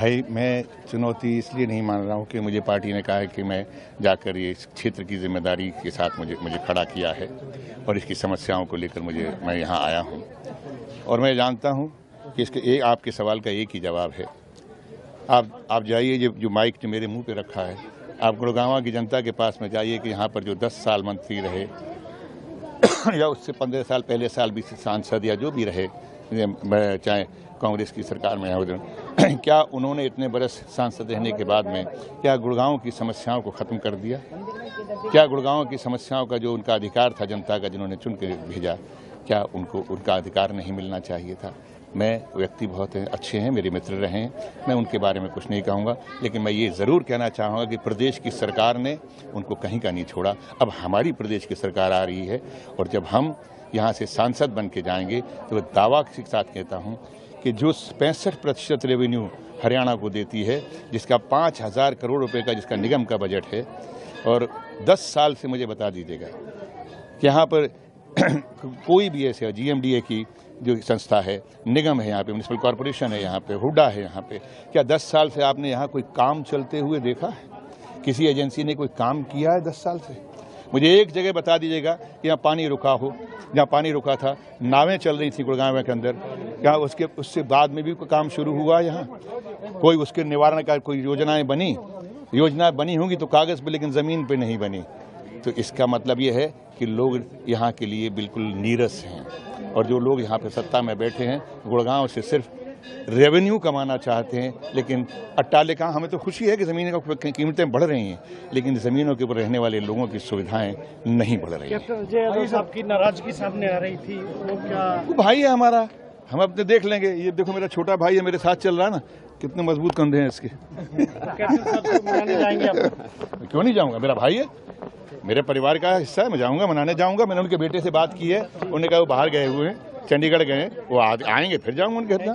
भाई, मैं चुनौती इसलिए नहीं मान रहा हूँ कि मुझे पार्टी ने कहा है कि मैं जाकर ये इस क्षेत्र की जिम्मेदारी के साथ मुझे खड़ा किया है और इसकी समस्याओं को लेकर मैं यहाँ आया हूँ। और मैं जानता हूँ कि इसके आपके सवाल का एक ही जवाब है। आप जाइए, जो माइक जो मेरे मुंह पे रखा है, आप गुड़गांव की जनता के पास में जाइए कि यहाँ पर जो 10 साल मंत्री रहे या उससे 15 साल पहले साल भी सांसद या जो भी रहे, चाहे कांग्रेस की सरकार में है, क्या उन्होंने इतने बरस सांसद रहने के बाद में क्या गुड़गांव की समस्याओं को ख़त्म कर दिया? क्या गुड़गांव की समस्याओं का जो उनका अधिकार था, जनता का जिन्होंने चुन के भेजा, क्या उनको उनका अधिकार नहीं मिलना चाहिए था? मैं व्यक्ति बहुत अच्छे हैं, मेरे मित्र रहे हैं, मैं उनके बारे में कुछ नहीं कहूँगा, लेकिन मैं ये ज़रूर कहना चाहूँगा कि प्रदेश की सरकार ने उनको कहीं का नहीं छोड़ा। अब हमारी प्रदेश की सरकार आ रही है और जब हम यहाँ से सांसद बन के जाएंगे तो मैं दावा के साथ कहता हूँ कि जो 65% रेवेन्यू हरियाणा को देती है, जिसका 5,000 करोड़ रुपए का जिसका निगम का बजट है, और 10 साल से मुझे बता दीजिएगा कि यहाँ पर कोई भी ऐसे GMDA की जो संस्था है, निगम है, यहाँ पे म्युनिसिपल कॉरपोरेशन है, यहाँ पे हुडा है, यहाँ पे क्या 10 साल से आपने यहाँ कोई काम चलते हुए देखा है? किसी एजेंसी ने कोई काम किया है 10 साल से? मुझे एक जगह बता दीजिएगा कि यहाँ पानी रुका हो, जहाँ पानी रुका था, नावें चल रही थी गुड़गांव के अंदर, क्या उससे बाद में भी कोई काम शुरू हुआ? यहाँ कोई उसके निवारण का कोई योजनाएं बनी होंगी तो कागज़ पे, लेकिन ज़मीन पे नहीं बनी। तो इसका मतलब ये है कि लोग यहाँ के लिए बिल्कुल नीरस हैं, और जो लोग यहाँ पे सत्ता में बैठे हैं गुड़गांव से सिर्फ रेवेन्यू कमाना चाहते हैं। लेकिन अट्टालिका, हमें तो खुशी है कि ज़मीन की कीमतें बढ़ रही हैं, लेकिन ज़मीनों के ऊपर रहने वाले लोगों की सुविधाएं नहीं बढ़ रही हैं। कैप्टन यादव साहब की नाराजगी सामने आ रही थी, वो क्या? वो भाई है हमारा, हम अपने देख लेंगे। ये देखो, मेरा छोटा भाई है, मेरे साथ चल रहा है ना, कितने मजबूत कंधे हैं इसके। कैप्टन साहब को मनाने जाएंगे आप? क्यों नहीं जाऊँगा, मेरा भाई है, मेरे परिवार का हिस्सा है, मैं जाऊँगा, मनाने जाऊँगा। मैंने उनके बेटे से बात की है, उन्होंने कहा वो बाहर गए हुए हैं, चंडीगढ़ गए, वो आएंगे फिर जाऊँगा उनके घर।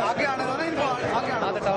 आगे आने दो ना इनको, आगे आने दो।